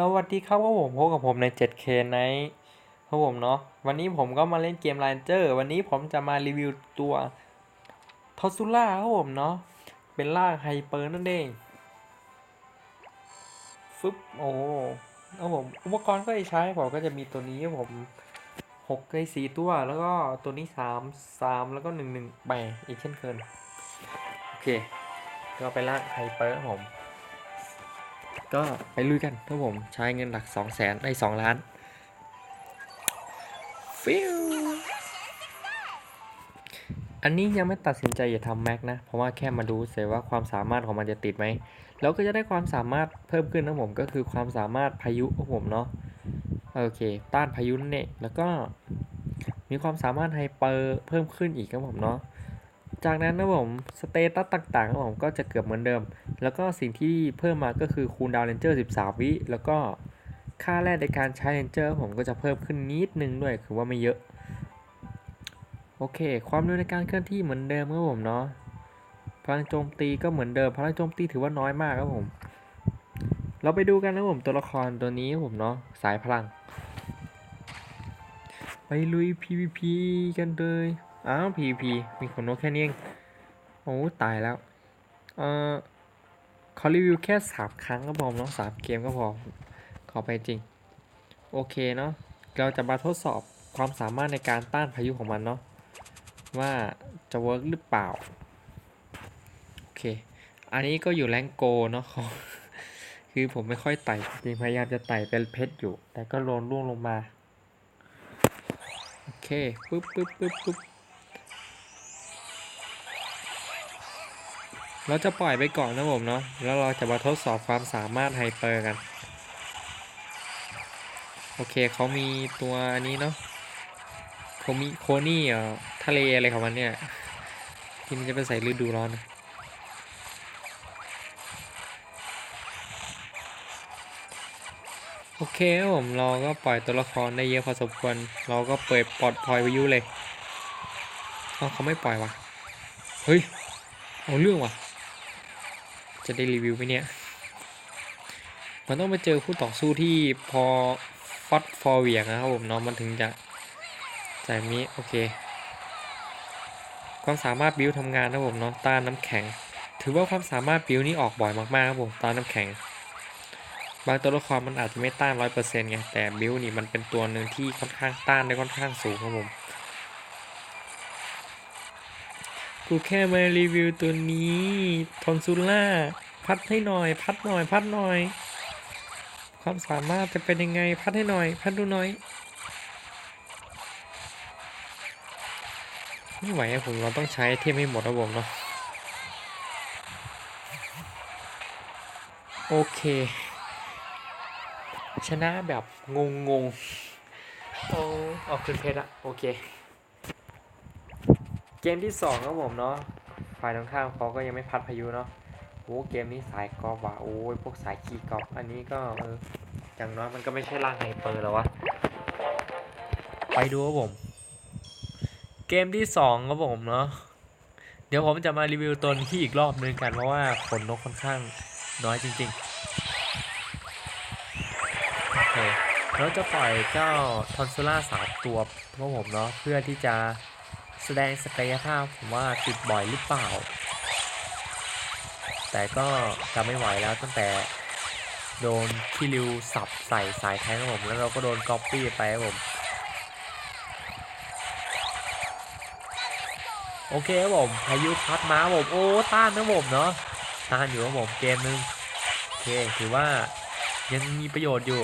สวัสดีครับผมพบกับผมใน 7K Night ครับผมเนาะวันนี้ผมก็มาเล่นเกม Ranger วันนี้ผมจะมารีวิวตัวทอ s ูล่าครับผมเนาะเป็นร่างไฮเปอร์นั่นเองฟึบโอ้ครับผมอุปกรณ์ก็จะใช้ผมก็จะมีตัวนี้ครับผม6ใน4ตัวแล้วก็ตัวนี้3แล้วก็1ไปอีกเช่นเคยโอเคก็เป็นร่างไฮเปอร์ผมก็ไปลุยกันครับผมใช้เงินหลัก200,000ได้2 ล้านฟิวอันนี้ยังไม่ตัดสินใจจะทำแม็กนะเพราะว่าแค่มาดูเฉยว่าความสามารถของมันจะติดไหมแล้วก็จะได้ความสามารถเพิ่มขึ้นนะผมก็คือความสามารถพายุของผมเนาะโอเคต้านพายุนั่นเองแล้วก็มีความสามารถไฮเปอร์เพิ่มขึ้นอีกครับผมเนาะจากนั้นนะผมสเตตัสต่างๆครับผมก็จะเกือบเหมือนเดิมแล้วก็สิ่งที่เพิ่มมาก็คือคูลดาวน์เรนเจอร์13 วิแล้วก็ค่าแรกในการใช้เรนเจอร์ผมก็จะเพิ่มขึ้นนิดนึงด้วยคือว่าไม่เยอะโอเคความเร็วในการเคลื่อนที่เหมือนเดิมครับผมเนาะพลังโจมตีก็เหมือนเดิมพลังโจมตีถือว่าน้อยมากครับผมเราไปดูกันนะผมตัวละครตัวนี้ผมเนาะสายพลังไปลุย PVP กันเลยอ้าว PVP มีคนโน้แค่นี้เองโอ้ตายแล้วขอรีวิวแค่3 ครั้งก็พอเนาะ3 เกมก็พอขอไปจริงโอเคเนาะเราจะมาทดสอบความสามารถในการต้านพายุของมันเนาะว่าจะเวิร์กหรือเปล่าโอเคอันนี้ก็อยู่แรงโกเนาะคือผมไม่ค่อยไต่จริงพยายามจะไต่เป็นเพชรอยู่แต่ก็โดนร่วงลงมาโอเคปึ๊บเราจะปล่อยไปก่อนนะผมเนาะแล้วเราจะมาทดสอบความสามารถไฮเปอร์กันโอเคเขามีตัวอันนี้เนาะเขามีโคนี่ทะเลอะไรของมันเนี่ยที่มันจะเป็นใส่ฤดูร้อนโอเคครับผมเราก็ปล่อยตัวละครได้เยอะพอสมควรเราก็เปิดปลดพลอยวิวเลยเขาไม่ปล่อยวะเฮ้ยเอาเรื่องวะจะได้รีวิวไหมเนี่ยมันต้องไปเจอคู่ต่อสู้ที่พอฟัดฟอร์เวียงนะครับผมเนาะมันถึงจะจ่ายนี้โอเคความสามารถบิวทำงานนะผมเนาะต้านน้ำแข็งถือว่าความสามารถบิวนี้ออกบ่อยมากๆครับผมต้านน้ำแข็งบางตัวละครมันอาจจะไม่ต้าน100%ไงแต่บิวนี่มันเป็นตัวหนึ่งที่ค่อนข้างต้านได้ค่อนข้างสูงครับผมกูแค่มารีวิวตัวนี้ทอนซูล่าพัดให้หน่อยพัดหน่อยพัดหน่อยความสามารถจะเป็นยังไงพัดให้หน่อยพัดดูหน่อยไม่ไหวอะผมเราต้องใช้เทมให้หมดระบบเนาะโอเคชนะแบบงงโอ้เอาขึ้นเพชรอะโอเคเกมที่2ครับผมเนาะฝ่ายตรงข้ามเขาก็ยังไม่พัดพายุเนาะโอ้เกมนี้สายกอล์ฟว่ะโอ้ยพวกสายขี่กอล์ฟอันนี้ก็อย่างน้อยมันก็ไม่ใช่ร่างไฮเปอร์แล้ววะไปดูครับผมเกมที่2ครับผมเนาะเดี๋ยวผมจะมารีวิวตัวนี้อีกรอบนึงกันเพราะว่าขนนกค่อนข้างน้อยจริงๆโอเคเราจะปล่อยเจ้าทอนซูล่า3 ตัวพวกผมเนาะเพื่อที่จะแสดงศักยภาพผมว่าติดบ่อยหรือเปล่าแต่ก็จะไม่ไหวแล้วตั้งแต่โดนคิริวสับใส่สายแทงผมแล้วเราก็โดนก๊อปปี้ไปครับผมโอเคครับผมพายุพัดมาผมโอ้ต้านนะผมเนาะต้านอยู่ครับผมเกมนึงโอเคถือว่ายังมีประโยชน์อยู่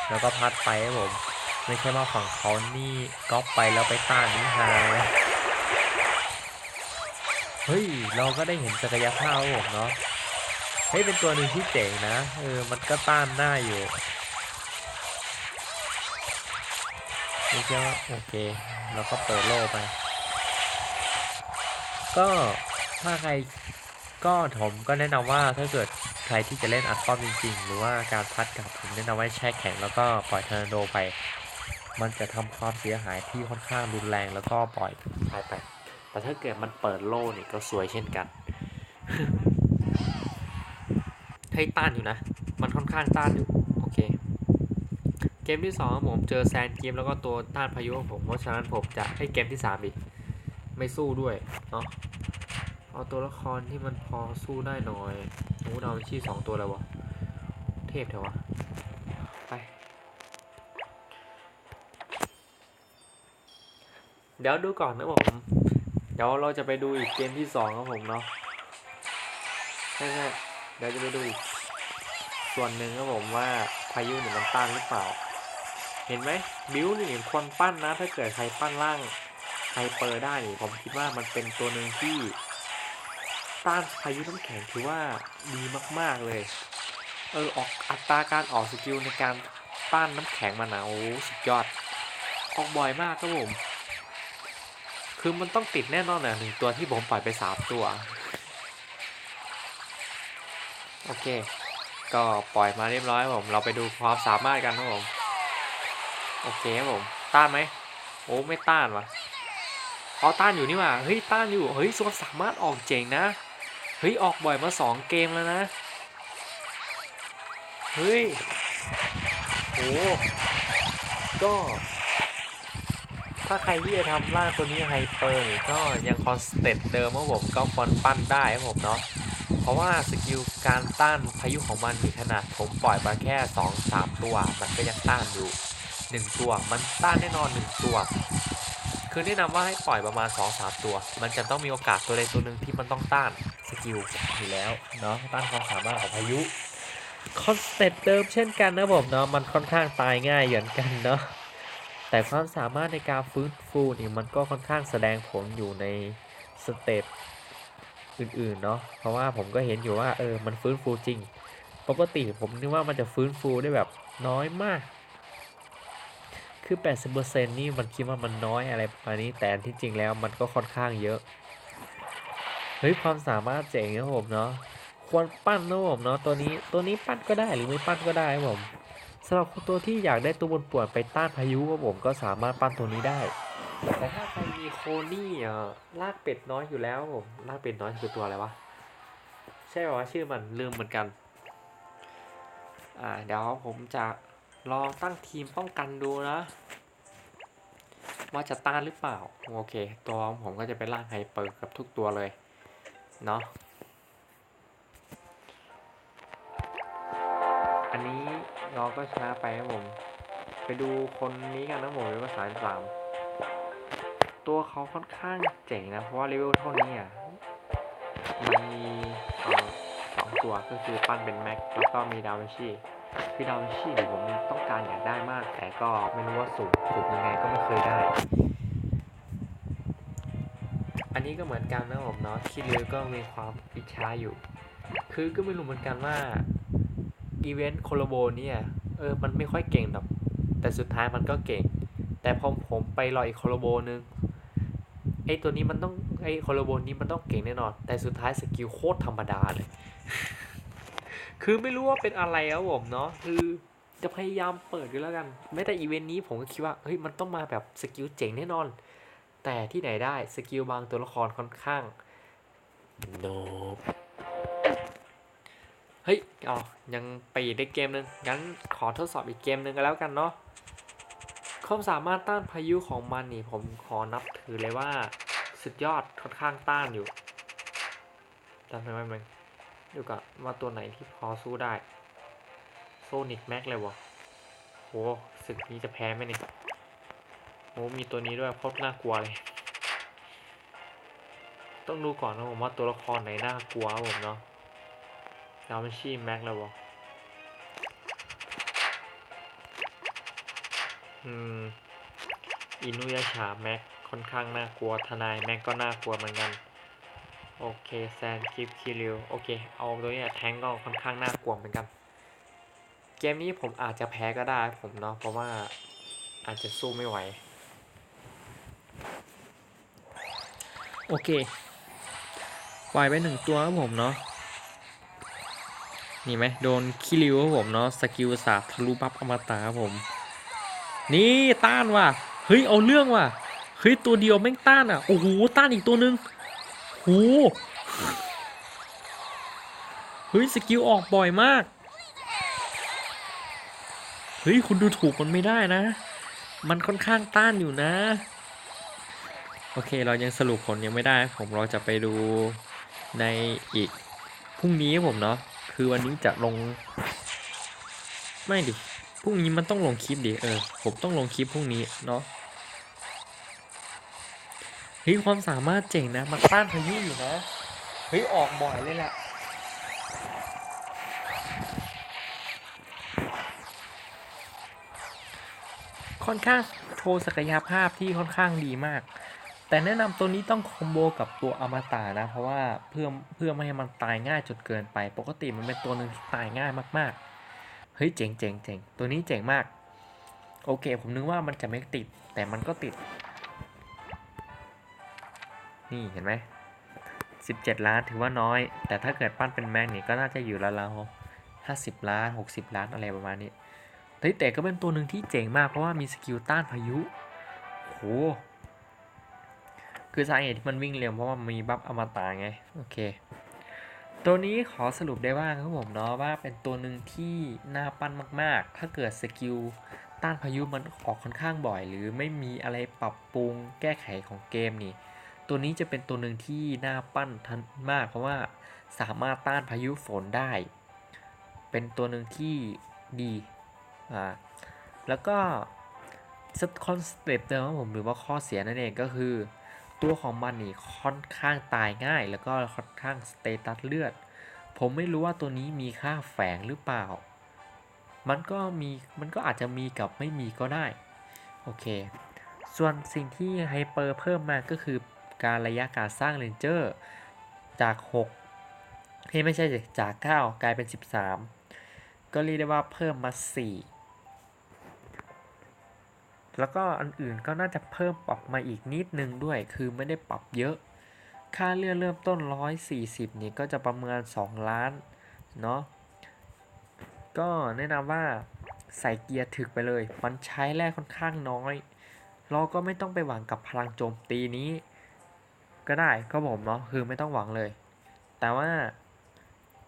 แล้วก็พัดไปครับผมไม่ใช่ว่าฝั่งเขานี่ก๊อปไปแล้วไปต้านนี่ฮานะเฮ้ยเราก็ได้เห็นศักยภาพครับผมเนาะเฮ้ยเป็นตัวหนึ่งที่เจ๋งนะมันก็ต้านได้อยู่ไม่ใช่ว่าโอเคเราก็เปิดโล่ไปก็ถ้าใครก็ผมก็แนะนำว่าถ้าเกิดใครที่จะเล่นอัดป้อมจริงๆหรือว่าการพัดกับผมแนะนำว่าแช่แข็งแล้วก็ปล่อยทอร์นาโดไปมันจะทำความเสียหายที่ค่อนข้างรุนแรงแล้วก็ปล่อยหายไปแต่ถ้าเกิดมันเปิดโล่นี่ก็สวยเช่นกันให้ต้านอยู่นะมันค่อนข้างต้านอยู่โอเค เกมที่2ผมเจอแซนเกมแล้วก็ตัวต้านพายุผมเพราะฉะนั้นผมจะให้เกมที่3อีกไม่สู้ด้วยเนาะเอาตัวละครที่มันพอสู้ได้หน่อยโอ้ดาวชี่2ตัวแล้ววะเทพเถอะวะไปเดี๋ยวดูก่อนนะผมเดี๋ยวเราจะไปดูอีกเกมที่2ครับผมเนาะใช่เดี๋ยวจะไปดูอีกส่วนหนึ่งครับผมว่าพายุเนี่ยมันต้านหรือเปล่าเห็นไหมบิวนี่ควรปั้นนะถ้าเกิดใครปั้นร่างไฮเปอร์ได้ผมคิดว่ามันเป็นตัวหนึ่งที่ต้านพายุน้ำแข็งถือว่าดีมากๆเลยออกอัตราการออกสกิลในการต้านน้ำแข็งมันนะโอ้สุดยอดออกบ่อยมากครับผมคือมันต้องติดแน่นอนนะ1ตัวที่ผมปล่อยไป3ตัวโอเคก็ปล่อยมาเรียบร้อยผมเราไปดูความสามารถกันครับผมโอเคครับผมต้านไหมโอ้ไม่ต้านวะเอาต้านอยู่นี่ว่าเฮ้ยต้านอยู่เฮ้ยความสามารถออกเจ๋งนะเฮ้ยออกบ่อยมา2เกมแล้วนะเฮ้ยโอ้ก็ถ้าใครที่จะทำร่างตัวนี้ไฮเปอร์ก็ยังคอนสเตนต์เดิมครับผมก็ฟอนปั้นได้ครับผมเนาะเพราะว่าสกิลการต้านพายุของมันมีขนาดผมปล่อยมาแค่ 2-3 ตัวมันก็ยังต้านอยู่1ตัวมันต้านแน่นอน1ตัวคือแนะนำว่าให้ปล่อยประมาณ 2-3 ตัวมันจะต้องมีโอกาสตัวใดตัวหนึ่งที่มันต้องต้านสกิลอยู่แล้วเนาะต้านความสามารถของพายุคอนสเตนต์เดิมเช่นกันนะผมเนาะมันค่อนข้างตายง่ายเหมือนกันเนาะแต่ความสามารถในการฟื้นฟูนี่มันก็ค่อนข้างแสดงผลอยู่ในสเตปอื่นๆเนาะเพราะว่าผมก็เห็นอยู่ว่ามันฟื้นฟูจริงปกติผมนึกว่ามันจะฟื้นฟูได้แบบน้อยมากคือ 80% นี่มันคิดว่ามันน้อยอะไรประมาณนี้แต่ที่จริงแล้วมันก็ค่อนข้างเยอะเฮ้ยความสามารถเจ๋งนะผมเนาะควรปั้นนะผมเนาะตัวนี้ปั้นก็ได้หรือไม่ปั้นก็ได้ครับผมสำหรับตัวที่อยากได้ตัวบนป่วนไปต้านพายุครับผมก็สามารถปั้นตัวนี้ได้แต่ถ้าใครมีโคนี่ลากเป็ดน้อยอยู่แล้วผมลากเป็ดน้อยคือตัวอะไรวะใช่ป่าวว่าชื่อมันลืมเหมือนกันเดี๋ยวผมจะลองตั้งทีมป้องกันดูนะว่าจะต้านหรือเปล่าโอเคตัวผมก็จะเป็นร่างไฮเปอร์กับทุกตัวเลยเนาะอันนี้เราก็ชนะไปครับผมไปดูคนนี้กันนะผมเป็นภาษา3ตัวเขาค่อนข้างเจ๋งนะเพราะว่าเลเวลเท่านี้มันมี2ตัวก็คือปั้นเป็นแม็กแล้วก็มีดาวินชีคือดาวินชีผมต้องการอยากได้มากแต่ก็ไม่รู้ว่าสูงยังไงก็ไม่เคยได้อันนี้ก็เหมือนกันนะผมเนาะคิดเลยก็มีความอิจฉาอยู่คือก็ไม่รู้เหมือนกันว่าอีเวนต์โคโลโบเนี่ยมันไม่ค่อยเก่งหรอกแต่สุดท้ายมันก็เก่งแต่พอผมไปรออีกโคโลโบนึงไอตัวนี้มันต้องไอโคโลโบนี้มันต้องเก่งแน่นอนแต่สุดท้ายสกิลโคตรธรรมดาเลยคือไม่รู้ว่าเป็นอะไรครับผมเนาะคือจะพยายามเปิดดูแล้วกันแม้แต่อีเวนต์นี้ผมก็คิดว่าเฮ้ยมันต้องมาแบบสกิลเจ๋งแน่นอนแต่ที่ไหนได้สกิลบางตัวละครค่อนข้างโนบเฮ้ยยังไปอีกได้เกมนึงงั้นขอทดสอบอีกเกมนึงกันแล้วกันเนาะความสามารถต้านพายุของมันนี่ผมขอนับถือเลยว่าสุดยอดค่อนข้างต้านอยู่จำได้ไหมมันดูก่อนว่าตัวไหนที่พอสู้ได้โซนิกแม็กเลยวะโหศึกนี้จะแพ้ไหมเนี่ยโหมีตัวนี้ด้วยโคตรน่ากลัวเลยต้องดูก่อนนะผมว่าตัวละครไหนน่ากลัวผมเนาะดาวินชีแม็กเลยวะอินุยาชาแม็กค่อนข้างน่ากลัวทนายแม็กก็น่ากลัวเหมือนกันโอเคแซนคิปคิริวโอเคเอาตัวนี้แทงก็ค่อนข้างน่ากลัวเหมือนกันเกมนี้ผมอาจจะแพ้ก็ได้ผมเนาะเพราะว่าอาจจะสู้ไม่ไหวโอเคปล่อยไป1ตัวครับผมเนาะนี่ไหมโดนคิริวครับผมเนาะสกิลศาสตร์ทะลุปั๊บอมตะครับผมนี่ต้านว่ะเฮ้ยเอาเรื่องว่ะเฮ้ยตัวเดียวแม่งต้านอ่ะโอ้โหต้านอีกตัวนึงโหเฮ้ยสกิลออกบ่อยมาก เฮ้ยคุณดูถูกมันไม่ได้นะมันค่อนข้างต้านอยู่นะโอเคเรายังสรุปผลยังไม่ได้ผมเราจะไปดูในอีกพรุ่งนี้ผมเนาะคือวันนี้จะลงไม่ดิพรุ่งนี้มันต้องลงคลิปดิผมต้องลงคลิปพรุ่งนี้เนาะเฮ้ยความสามารถเจ๋งนะมันต้านพายุอยู่นะเฮ้ยออกบ่อยเลยแหละค่อนข้างโชว์ศักยภาพที่ค่อนข้างดีมากแต่แนะนำตัวนี้ต้องคอมโบกับตัวอมตะนะเพราะว่าเพื่อไม่ให้มันตายง่ายจนเกินไปปกติมันเป็นตัวหนึ่งที่ตายง่ายมากๆเฮ้ยเจ๋งเจ๋งเจ๋งตัวนี้เจ๋งมากโอเคผมนึกว่ามันจะไม่ติดแต่มันก็ติดนี่เห็นไหม17 ล้านถือว่าน้อยแต่ถ้าเกิดปั้นเป็นแม็กนี่ก็น่าจะอยู่ราวๆ50 ล้าน60 ล้านอะไรประมาณนี้เฮ้ยแต่ก็เป็นตัวหนึ่งที่เจ๋งมากเพราะว่ามีสกิลต้านพายุโหคือสาเหตุที่มันวิ่งเร็วเพราะว่ามีบัฟอมตะไงโอเคตัวนี้ขอสรุปได้ว่าครับผมเนาะว่าเป็นตัวหนึ่งที่น่าปั้นมากๆถ้าเกิดสกิลต้านพายุมันออกค่อนข้างบ่อยหรือไม่มีอะไรปรับปรุงแก้ไขของเกมนี่ตัวนี้จะเป็นตัวหนึ่งที่น่าปั้นทันมากเพราะว่าสามารถต้านพายุฝนได้เป็นตัวหนึ่งที่ดีแล้วก็คอนเซปต์เดิมของผมหรือว่าข้อเสียนั่นเองก็คือตัวของมันนี่ค่อนข้างตายง่ายแล้วก็ค่อนข้างสเตตัสเลือดผมไม่รู้ว่าตัวนี้มีค่าแฝงหรือเปล่ามันก็อาจจะมีกับไม่มีก็ได้โอเคส่วนสิ่งที่ไฮเปอร์เพิ่มมาก็คือการระยะการสร้างเรนเจอร์จาก6ไม่ใช่จาก9กลายเป็น13ก็เรียกได้ว่าเพิ่มมา4แล้วก็อันอื่นก็น่าจะเพิ่มปรับมาอีกนิดนึงด้วยคือไม่ได้ปรับเยอะค่าเลื่อนเริ่มต้น140นี่ก็จะประมาณ2 ล้านเนาะก็แนะนำว่าใส่เกียร์ถึกไปเลยมันใช้แร่ค่อนข้างน้อยเราก็ไม่ต้องไปหวังกับพลังโจมตีนี้ก็ได้ก็ผมเนาะคือไม่ต้องหวังเลยแต่ว่า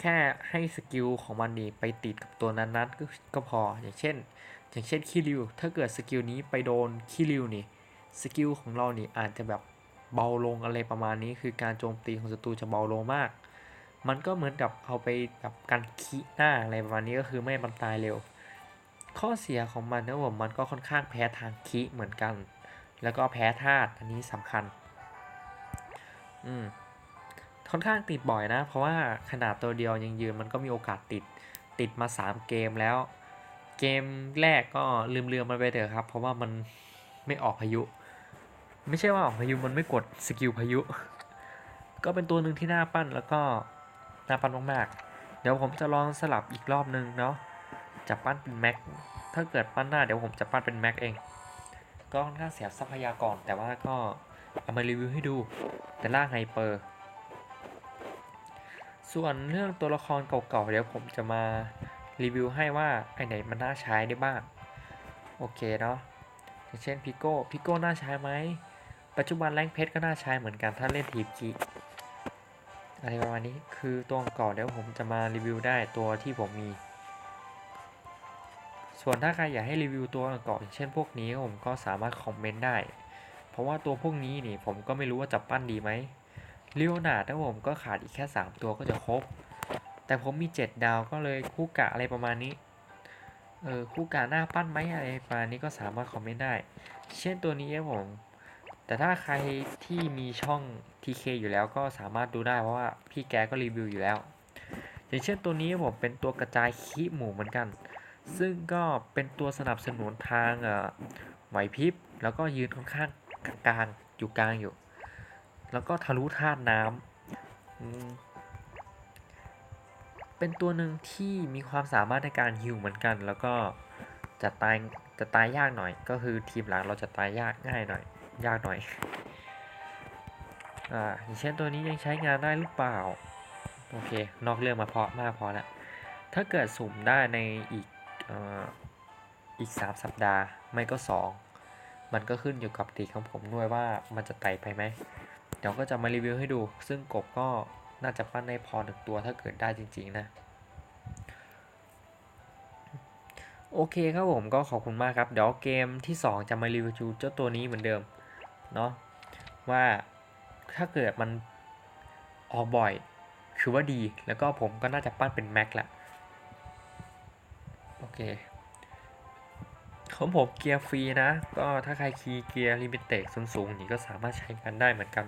แค่ให้สกิลของมันนี่ไปติดกับตัวนั้นๆก็พออย่างเช่นคิริวถ้าเกิดสกิลนี้ไปโดนคิริวนี่สกิลของเรานี่อาจจะแบบเบาลงอะไรประมาณนี้คือการโจมตีของศัตรูจะเบาลงมากมันก็เหมือนกับเอาไปแบบกันคิหน้าอะไรประมาณนี้ก็คือไม่ให้มันตายเร็วข้อเสียของมันนะผมมันก็ค่อนข้างแพ้ทางคิเหมือนกันแล้วก็แพ้ธาตุอันนี้สำคัญอืม ค่อนข้างติดบ่อยนะเพราะว่าขนาดตัวเดียวยังยืนมันก็มีโอกาสติดมา3เกมแล้วเกมแรกก็ลืมมันไปเถอะครับเพราะว่ามันไม่ออกพายุไม่ใช่ว่าออกพายุมันไม่กดสกิลพายุก็เป็นตัวหนึ่งที่น่าปั้นแล้วก็น่าปั้นมากๆเดี๋ยวผมจะลองสลับอีกรอบนึงเนาะจะปั้นเป็นแม็กถ้าเกิดปั้นหน้าเดี๋ยวผมจะปั้นเป็นแม็กเองก็ค่อนข้างเสียทรัพยากรแต่ว่าก็เอามารีวิวให้ดูแต่ล่างไฮเปอร์ ส่วนเรื่องตัวละครเก่าๆเดี๋ยวผมจะมารีวิวให้ว่าไอไหนมันน่าใช้ได้บ้างโอเคเนาะอย่างเช่นพิโก้น่าใช้ไหมปัจจุบันแรงเพชรก็น่าใช้เหมือนกันถ้าเล่นทีมกีอะไรประมาณนี้คือตัวเก่าเดี๋ยวผมจะมารีวิวได้ตัวที่ผมมีส่วนถ้าใครอยากให้รีวิวตัวเก่าอย่างเช่นพวกนี้ผมก็สามารถคอมเมนต์ได้เพราะว่าตัวพวกนี้นี่ผมก็ไม่รู้ว่าจะปั้นดีไหมลิโอนาร์ดนะผมก็ขาดอีกแค่3ตัวก็จะครบแต่ผมมี7 ดาวก็เลยคู่กะอะไรประมาณนี้คู่กะหน้าปั้นไหมอะไรประมาณนี้ก็สามารถคอมเมนต์ได้เช่นตัวนี้ครับผมแต่ถ้าใครที่มีช่อง TK อยู่แล้วก็สามารถดูได้เพราะว่าพี่แกก็รีวิวอยู่แล้วอย่างเช่นตัวนี้ผมเป็นตัวกระจายขี้หมูเหมือนกันซึ่งก็เป็นตัวสนับสนุนทางไหวพริบแล้วก็ยืนค่อนข้างกลางอยู่กลางอยู่แล้วก็ทะลุธาตุน้ำเป็นตัวหนึ่งที่มีความสามารถในการฮิวเหมือนกันแล้วก็จะตายจะตายยากหน่อยก็คือทีมหลังเราจะตายยากง่ายหน่อยยากหน่อยอย่างเช่นตัวนี้ยังใช้งานได้หรือเปล่าโอเคนอกเรื่องมาพอมากพอแล้วถ้าเกิดสุ่มได้ในอีก3 สัปดาห์ไม่ก็2มันก็ขึ้นอยู่กับตีของผมด้วยว่ามันจะไต่ไปไหมเดี๋ยวก็จะมารีวิวให้ดูซึ่งกบก็น่าจะปั้นได้พอ1 ตัวถ้าเกิดได้จริงๆนะ โอเคครับผมก็ขอบคุณมากครับเดี๋ยวเกมที่2จะมารีวิวเจ้าตัวนี้เหมือนเดิมเนาะว่าถ้าเกิดมันออกบ่อยคือว่าดีแล้วก็ผมก็น่าจะปั้นเป็นแม็กแหละโอเคของผมเกียร์ฟรีนะก็ถ้าใครคีย์เกียร์ลิมิเต็ดสูงๆนี่ก็สามารถใช้งานได้เหมือนกัน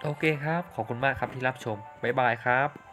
โอเคครับขอบคุณมากครับที่รับชมบ๊ายบายครับ